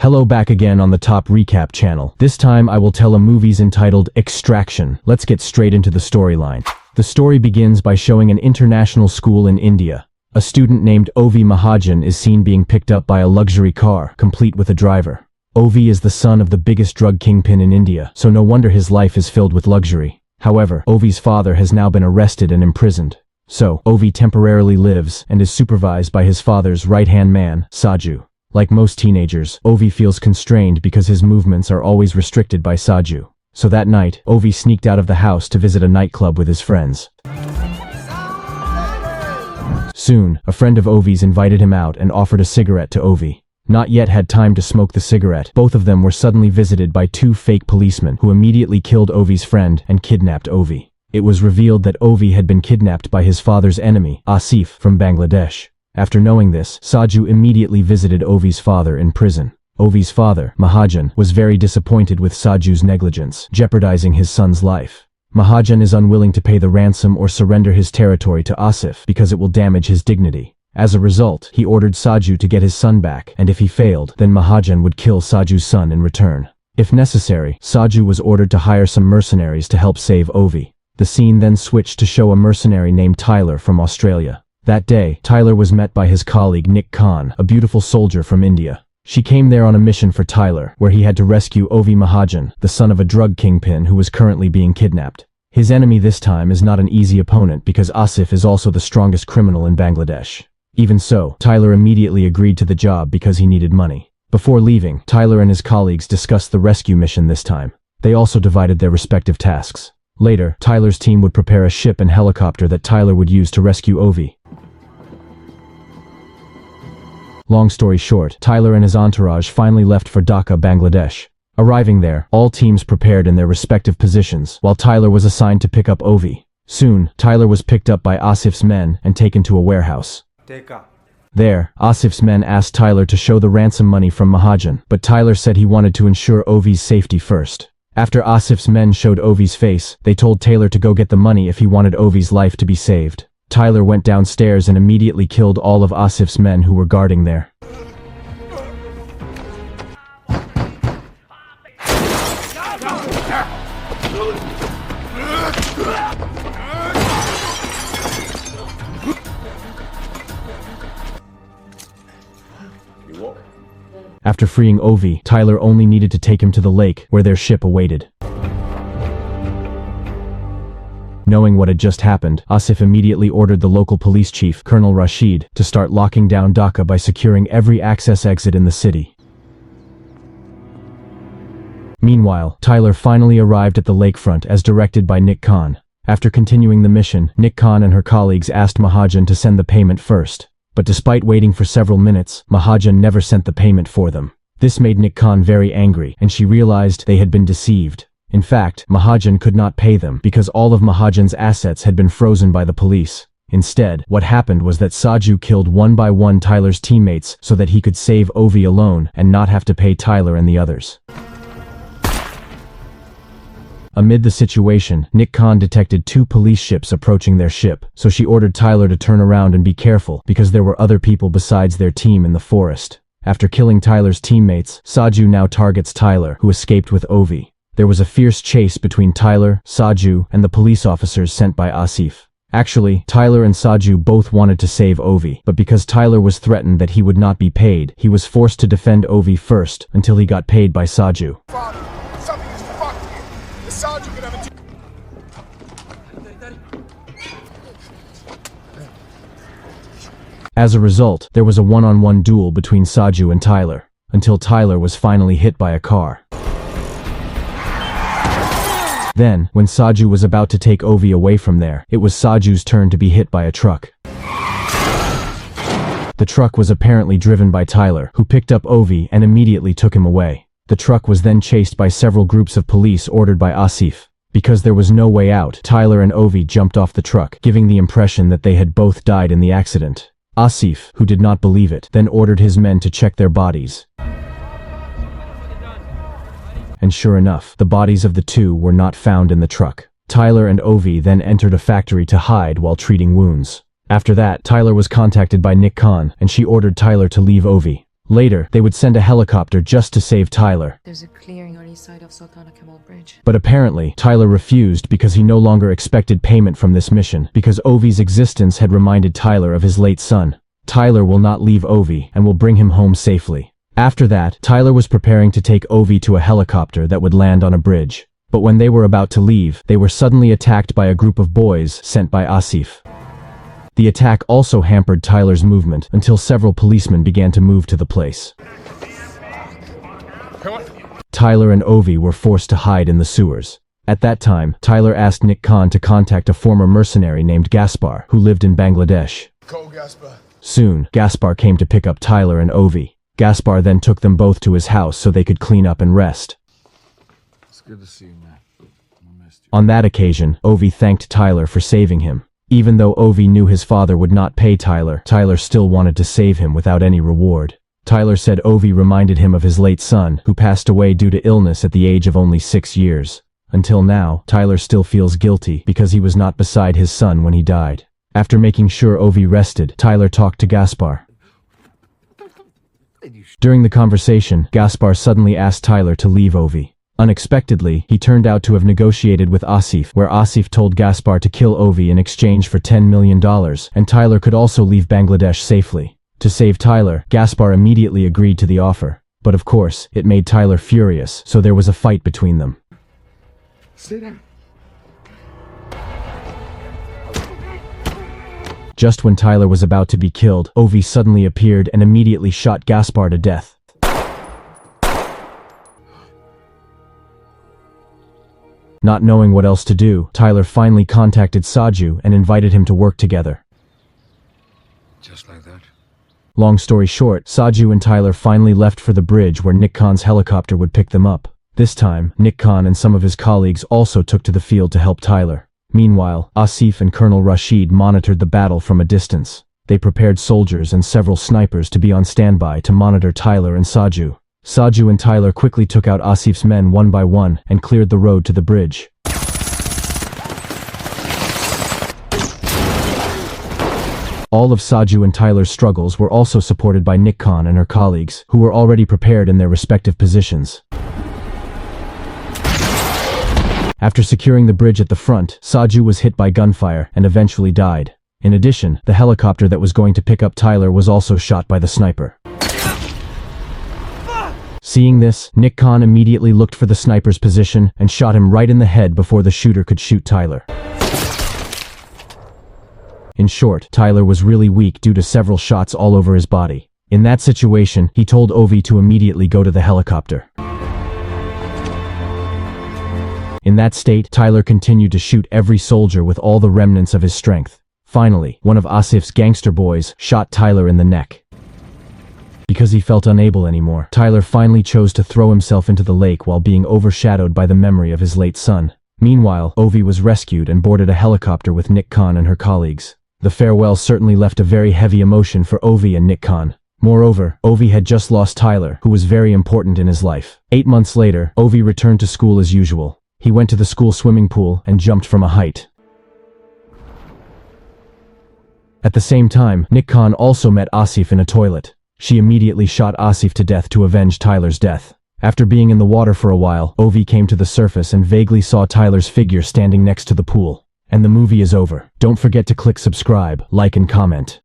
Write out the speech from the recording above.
Hello, back again on the Top Recap channel. This time I will tell a movie's entitled Extraction. Let's get straight into the storyline. The story begins by showing an international school in India. A student named Ovi Mahajan is seen being picked up by a luxury car, complete with a driver. Ovi is the son of the biggest drug kingpin in India, so no wonder his life is filled with luxury. However, Ovi's father has now been arrested and imprisoned. So, Ovi temporarily lives and is supervised by his father's right-hand man, Saju. Like most teenagers, Ovi feels constrained because his movements are always restricted by Saju. So that night, Ovi sneaked out of the house to visit a nightclub with his friends. Soon, a friend of Ovi's invited him out and offered a cigarette to Ovi. Not yet had time to smoke the cigarette, both of them were suddenly visited by two fake policemen who immediately killed Ovi's friend and kidnapped Ovi. It was revealed that Ovi had been kidnapped by his father's enemy, Asif, from Bangladesh. After knowing this, Saju immediately visited Ovi's father in prison. Ovi's father, Mahajan, was very disappointed with Saju's negligence, jeopardizing his son's life. Mahajan is unwilling to pay the ransom or surrender his territory to Asif because it will damage his dignity. As a result, he ordered Saju to get his son back, and if he failed, then Mahajan would kill Saju's son in return. If necessary, Saju was ordered to hire some mercenaries to help save Ovi. The scene then switched to show a mercenary named Tyler from Australia. That day, Tyler was met by his colleague Nick Khan, a beautiful soldier from India. She came there on a mission for Tyler, where he had to rescue Ovi Mahajan, the son of a drug kingpin who was currently being kidnapped. His enemy this time is not an easy opponent because Asif is also the strongest criminal in Bangladesh. Even so, Tyler immediately agreed to the job because he needed money. Before leaving, Tyler and his colleagues discussed the rescue mission this time. They also divided their respective tasks. Later, Tyler's team would prepare a ship and helicopter that Tyler would use to rescue Ovi. Long story short, Tyler and his entourage finally left for Dhaka, Bangladesh. Arriving there, all teams prepared in their respective positions, while Tyler was assigned to pick up Ovi. Soon, Tyler was picked up by Asif's men and taken to a warehouse. There, Asif's men asked Tyler to show the ransom money from Mahajan, but Tyler said he wanted to ensure Ovi's safety first. After Asif's men showed Ovi's face, they told Tyler to go get the money if he wanted Ovi's life to be saved. Tyler went downstairs and immediately killed all of Asif's men who were guarding there. After freeing Ovi, Tyler only needed to take him to the lake where their ship awaited. Knowing what had just happened, Asif immediately ordered the local police chief, Colonel Rashid, to start locking down Dhaka by securing every access exit in the city. Meanwhile, Tyler finally arrived at the lakefront as directed by Nick Khan. After continuing the mission, Nick Khan and her colleagues asked Mahajan to send the payment first. But despite waiting for several minutes, Mahajan never sent the payment for them. This made Nick Khan very angry, and she realized they had been deceived. In fact, Mahajan could not pay them because all of Mahajan's assets had been frozen by the police. Instead, what happened was that Saju killed one by one Tyler's teammates so that he could save Ovi alone and not have to pay Tyler and the others. Amid the situation, Nick Khan detected two police ships approaching their ship, so she ordered Tyler to turn around and be careful because there were other people besides their team in the forest. After killing Tyler's teammates, Saju now targets Tyler, who escaped with Ovi. There was a fierce chase between Tyler, Saju, and the police officers sent by Asif. Actually, Tyler and Saju both wanted to save Ovi, but because Tyler was threatened that he would not be paid, he was forced to defend Ovi first until he got paid by Saju. As a result, there was a one-on-one duel between Saju and Tyler, until Tyler was finally hit by a car. Then, when Saju was about to take Ovi away from there, it was Saju's turn to be hit by a truck. The truck was apparently driven by Tyler, who picked up Ovi and immediately took him away. The truck was then chased by several groups of police ordered by Asif. Because there was no way out, Tyler and Ovi jumped off the truck, giving the impression that they had both died in the accident. Asif, who did not believe it, then ordered his men to check their bodies. And sure enough, the bodies of the two were not found in the truck. Tyler and Ovi then entered a factory to hide while treating wounds. After that, Tyler was contacted by Nick Khan, and she ordered Tyler to leave Ovi. Later, they would send a helicopter just to save Tyler. There's a clearing on east side of Sultana Kemal Bridge. But apparently, Tyler refused because he no longer expected payment from this mission, because Ovi's existence had reminded Tyler of his late son. Tyler will not leave Ovi and will bring him home safely. After that, Tyler was preparing to take Ovi to a helicopter that would land on a bridge. But when they were about to leave, they were suddenly attacked by a group of boys sent by Asif. The attack also hampered Tyler's movement until several policemen began to move to the place. Tyler and Ovi were forced to hide in the sewers. At that time, Tyler asked Nick Khan to contact a former mercenary named Gaspar, who lived in Bangladesh. Call Gaspar. Soon, Gaspar came to pick up Tyler and Ovi. Gaspar then took them both to his house so they could clean up and rest. It's good to see you, man. I missed you. On that occasion, Ovi thanked Tyler for saving him. Even though Ovi knew his father would not pay Tyler, Tyler still wanted to save him without any reward. Tyler said Ovi reminded him of his late son, who passed away due to illness at the age of only 6 years. Until now, Tyler still feels guilty because he was not beside his son when he died. After making sure Ovi rested, Tyler talked to Gaspar. During the conversation, Gaspar suddenly asked Tyler to leave Ovi. Unexpectedly, he turned out to have negotiated with Asif, where Asif told Gaspar to kill Ovi in exchange for $10 million, and Tyler could also leave Bangladesh safely. To save Tyler, Gaspar immediately agreed to the offer. But of course, it made Tyler furious, so there was a fight between them. Stay down. Just when Tyler was about to be killed, Ovi suddenly appeared and immediately shot Gaspar to death. Not knowing what else to do, Tyler finally contacted Saju and invited him to work together. Just like that. Long story short, Saju and Tyler finally left for the bridge where Nick Khan's helicopter would pick them up. This time, Nick Khan and some of his colleagues also took to the field to help Tyler. Meanwhile, Asif and Colonel Rashid monitored the battle from a distance. They prepared soldiers and several snipers to be on standby to monitor Tyler and Saju. Saju and Tyler quickly took out Asif's men one by one and cleared the road to the bridge. All of Saju and Tyler's struggles were also supported by Nick Khan and her colleagues, who were already prepared in their respective positions. After securing the bridge at the front, Saju was hit by gunfire and eventually died. In addition, the helicopter that was going to pick up Tyler was also shot by the sniper. Seeing this, Nick Khan immediately looked for the sniper's position and shot him right in the head before the shooter could shoot Tyler. In short, Tyler was really weak due to several shots all over his body. In that situation, he told Ovi to immediately go to the helicopter. In that state, Tyler continued to shoot every soldier with all the remnants of his strength. Finally, one of Asif's gangster boys shot Tyler in the neck. Because he felt unable anymore, Tyler finally chose to throw himself into the lake while being overshadowed by the memory of his late son. Meanwhile, Ovi was rescued and boarded a helicopter with Nick Khan and her colleagues. The farewell certainly left a very heavy emotion for Ovi and Nick Khan. Moreover, Ovi had just lost Tyler, who was very important in his life. 8 months later, Ovi returned to school as usual. He went to the school swimming pool and jumped from a height. At the same time, Nick Khan also met Asif in a toilet. She immediately shot Asif to death to avenge Tyler's death. After being in the water for a while, Ovi came to the surface and vaguely saw Tyler's figure standing next to the pool. And the movie is over. Don't forget to click subscribe, like and comment.